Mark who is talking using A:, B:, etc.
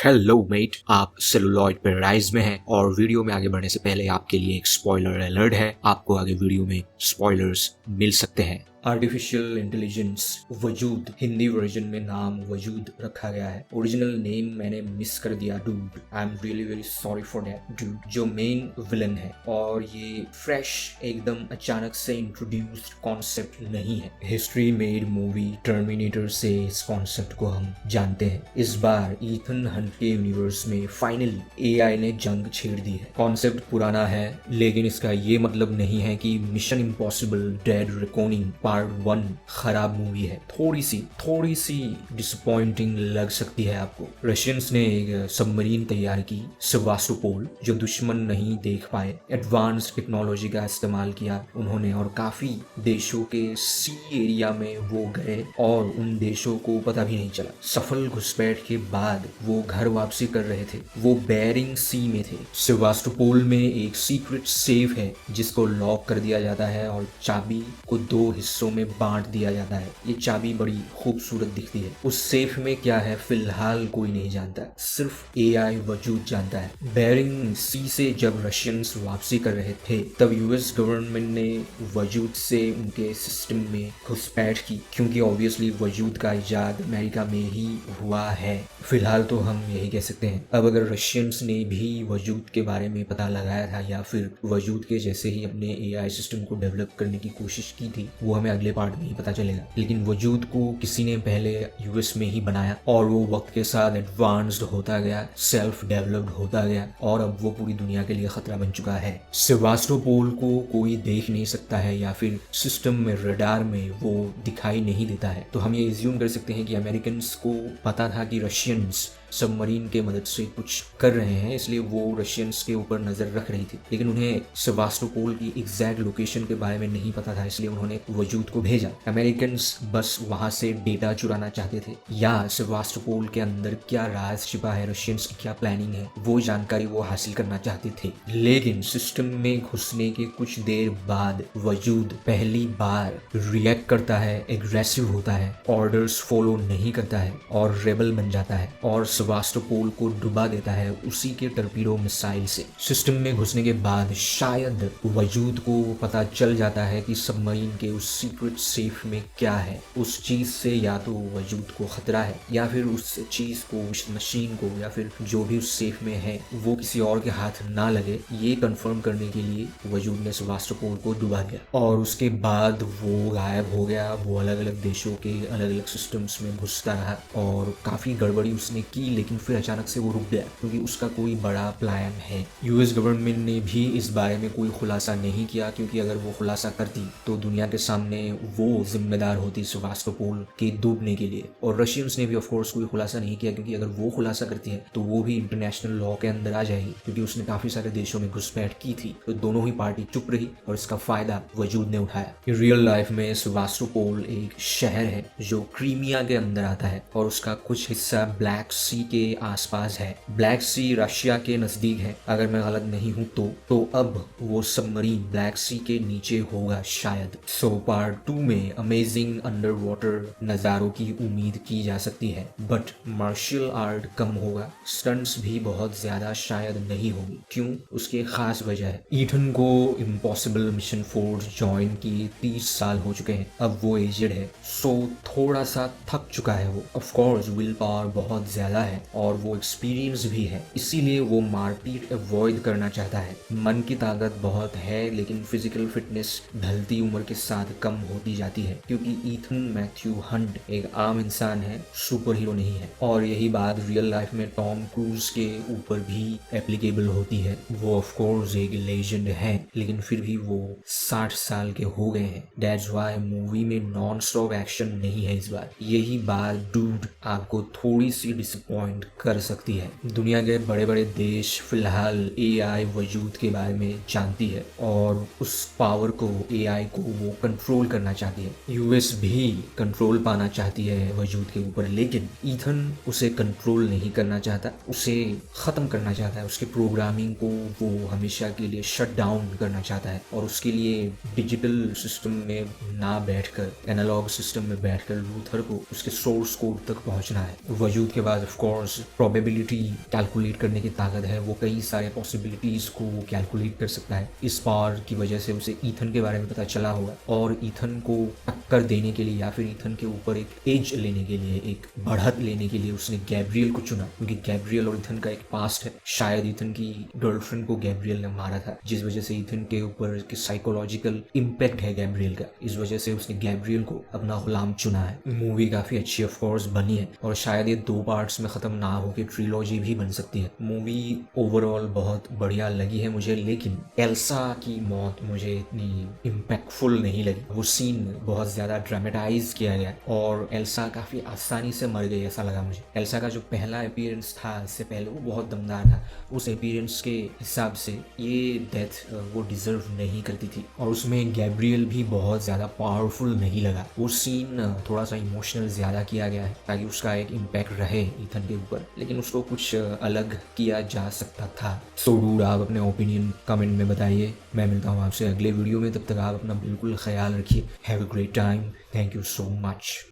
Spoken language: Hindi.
A: हेलो मेट, आप सेलुलॉइड पैराडाइज में हैं और वीडियो में आगे बढ़ने से पहले आपके लिए एक स्पॉइलर अलर्ट है। आपको आगे वीडियो में स्पॉयलर्स मिल सकते हैं। आर्टिफिशियल इंटेलिजेंस वजूद, हिंदी वर्जन में नाम वजूद रखा गया है। ओरिजिनल नेम मैंने मिस कर दिया dude, I am really very sorry for that dude. जो मेन विलन है और ये फ्रेश एकदम अचानक से इंट्रोड्यूस्ड कॉन्सेप्ट नहीं है। हिस्ट्री मेड मूवी टर्मिनेटर से इस कॉन्सेप्ट को हम जानते हैं। इस बार ईथन हंट के यूनिवर्स में फाइनली एआई ने जंग छेड़ दी है। कॉन्सेप्ट पुराना है लेकिन इसका ये मतलब नहीं है कि mission impossible dead recording part 1 खराब मूवी है। थोड़ी सी डिसअपॉइंटिंग लग सकती है आपको। रशियंस ने एक सबमरीन तैयार की सेवास्टोपोल, जो दुश्मन नहीं देख पाए। एडवांस्ड टेक्नोलॉजी का इस्तेमाल किया उन्होंने और काफी देशों के सी एरिया में वो गए और उन देशों को पता भी नहीं चला। सफल घुसपैठ के बाद वो घर वापसी कर रहे थे। वो बेरिंग सी में थे। सेवास्टोपोल में एक सीक्रेट सेफ है जिसको लॉक कर दिया जाता है और चाबी को 2 हिस्सों में बांट दिया जाता है। ये चाबी बड़ी खूबसूरत दिखती है। उस सेफ में क्या है फिलहाल कोई नहीं जानता, सिर्फ एआई वजूद जानता है। बेरिंग सी से जब रशियंस वापसी कर रहे थे तब यूएस गवर्नमेंट ने वजूद से उनके सिस्टम में घुसपैठ की, क्योंकि ऑब्वियसली वजूद का इजाद अमेरिका में ही हुआ है। फिलहाल तो हम यही कह सकते हैं। अब अगर रशियंस ने भी वजूद के बारे में पता लगाया था या फिर वजूद के जैसे ही अपने एआई सिस्टम को डेवलप करने की कोशिश की थी, वो हमें अगले पार्ट में ही पता चलेगा। लेकिन वजूद को किसी ने पहले यूएस में ही बनाया और वो वक्त के साथ एडवांस्ड होता गया, सेल्फ डेवलप्ड होता गया और अब वो पूरी दुनिया के लिए खतरा बन चुका है। सेवास्टोपोल को कोई देख नहीं सकता है या फिर सिस्टम में रडार में वो दिखाई नहीं देता है। तो हम ये इज्यूम कर सकते हैं कि अमेरिकन को पता था कि रशियंस सबमरीन के मदद से कुछ कर रहे हैं, इसलिए वो रशियंस के ऊपर नजर रख रही थी। लेकिन उन्हें सेवास्टोपोल की एग्जैक्ट लोकेशन के बारे में नहीं पता था, इसलिए उन्होंने वजूद को भेजा। अमेरिकन्स बस वहां से डेटा चुराना चाहते थे या सेवास्टोपोल के अंदर क्या राज छिपा है, रशियंस की क्या प्लानिंग है, वो जानकारी वो हासिल करना चाहते थे। लेकिन सिस्टम में घुसने के कुछ देर बाद वजूद पहली बार रिएक्ट करता है, एग्रेसिव होता है, ऑर्डर्स फॉलो नहीं करता है और रेबल बन जाता है और सेवास्टोपोल को डुबा देता है उसी के टर्पीडो मिसाइल से। सिस्टम में घुसने के बाद शायद वजूद को पता चल जाता है कि सबमरीन के उस सीक्रेट सेफ में क्या है। उस चीज से या तो वजूद को खतरा है या फिर उस चीज को, उस मशीन को या फिर जो भी उस सेफ में है वो किसी और के हाथ ना लगे। ये कंफर्म करने के लिए वजूद ने सेवास्टोपोल को डुबा दिया और उसके बाद वो गायब हो गया। वो अलग अलग देशों के अलग अलग सिस्टम्स में घुसता रहा और काफी गड़बड़ी उसने की, लेकिन फिर अचानक से वो रुक गया क्योंकि उसका कोई बड़ा प्लान है। यूएस गवर्नमेंट ने भी इस बारे में कोई खुलासा नहीं किया, क्योंकि अगर वो खुलासा करती तो दुनिया के सामने वो जिम्मेदार होती सेवास्टोपोल के डूबने के लिए। और रशियंस ने भी ऑफ कोर्स कोई खुलासा नहीं किया, क्योंकि अगर वो खुलासा करती है तो वो भी इंटरनेशनल लॉ के अंदर आ जाएगी, क्योंकि उसने काफी सारे देशों में घुसपैठ की थी। तो दोनों ही पार्टी चुप रही और इसका फायदा वजूद ने उठाया। रियल लाइफ में सेवास्टोपोल एक शहर है जो क्रीमिया के अंदर आता है और उसका कुछ हिस्सा ब्लैक सी के आसपास है। ब्लैक सी रशिया के नजदीक है अगर मैं गलत नहीं हूं तो अब वो सबमरीन ब्लैक सी के नीचे होगा शायद। सो पार्ट 2 में अमेजिंग अंडर वाटर नजारों की उम्मीद की जा सकती है, बट मार्शल आर्ट कम होगा, स्टंट्स भी बहुत ज्यादा शायद नहीं होगी। क्यों? उसके खास वजह है। ईथन को इम्पॉसिबल मिशन फोर्स ज्वाइन किए 30 साल हो चुके हैं। अब वो एजेड है, सो थोड़ा सा थक चुका है वो। ऑफ कोर्स विल पावर बहुत ज्यादा है और वो एक्सपीरियंस भी है, इसीलिए वो मारपीट अवॉइड करना चाहता है। मन की ताकत बहुत है लेकिन फिजिकल फिटनेस ढलती उम्र के साथ कम होती जाती है, क्योंकि ईथन मैथ्यू हंट एक आम इंसान है, सुपर हीरो नहीं है। और यही बात रियल लाइफ में टॉम क्रूज के ऊपर भी एप्लीकेबल होती है। वो ऑफ कोर्स एक लेजेंड है लेकिन फिर भी वो 60 साल के हो गए हैं। दैट्स व्हाई मूवी में नॉन स्टॉप एक्शन नहीं है इस बार। यही बात डूड आपको थोड़ी सी डिसअपॉइंट कर सकती है। दुनिया के बड़े बड़े देश फिलहाल एआई वजूद के बारे में जानती है और उस पावर को, एआई को वो कंट्रोल करना चाहती है। यूएस भी कंट्रोल पाना चाहती है वजूद के ऊपर, लेकिन ईथन उसे कंट्रोल नहीं करना चाहता, उसे खत्म करना चाहता है। उसके प्रोग्रामिंग को वो हमेशा के लिए शट डाउन करना चाहता है और उसके लिए डिजिटल सिस्टम में ना बैठकर, एनालॉग सिस्टम में बैठकर लूथर को उसके सोर्स कोड तक पहुंचना है। वजूद के बाद ऑफ कोर्स प्रोबेबिलिटी कैलकुलेट करने की ताकत है, वो कई सारे पॉसिबिलिटीज़ को वो कैलकुलेट कर सकता है। इस पावर की वजह से उसे ईथन के बारे में पता चला होगा और ईथन को टक्कर देने के लिए या फिर ईथन के ऊपर एक एज लेने के लिए, एक बढ़त लेने के लिए उसने गैब्रियल को चुना, क्योंकि गैब्रियल और ईथन का एक पास्ट है। शायद ईथन की गर्लफ्रेंड को गैब्रियल ने मारा था, जिस वजह से ईथन के ऊपर साइकोलॉजिकल इम्पैक्ट है गैब्रियल का, इस वजह से उसने गैब्रियल को अपना गुलाम चुना है। मूवी काफी अच्छी ऑफ कोर्स बनी है और शायद ये 2 पार्ट्स में खत्म ना हो के ट्रिलॉजी भी बन सकती है। मूवी ओवरऑल बहुत बढ़िया लगी है मुझे, लेकिन एल्सा की मौत मुझे इतनी इम्पैक्टफुल नहीं लगी। वो सीन बहुत ज्यादा ड्रामेटाइज किया गया और एल्सा काफी आसानी से मर गई ऐसा लगा मुझे। एल्सा का जो पहला अपीयरेंस था इससे पहले वो बहुत दमदार था, उस अपीयरेंस के हिसाब से ये डेथ वो डिजर्व नहीं करती थी और उसमें गैब्रियल भी बहुत ज़्यादा पावरफुल नहीं लगा। वो सीन थोड़ा सा इमोशनल ज़्यादा किया गया है ताकि उसका एक इम्पैक्ट रहे ईथन के ऊपर, लेकिन उसको कुछ अलग किया जा सकता था। सो डूड, आप अपने ओपिनियन कमेंट में बताइए। मैं मिलता हूँ आपसे अगले वीडियो में, तब तक आप अपना बिल्कुल ख्याल रखिए। Have a great time, thank you so much.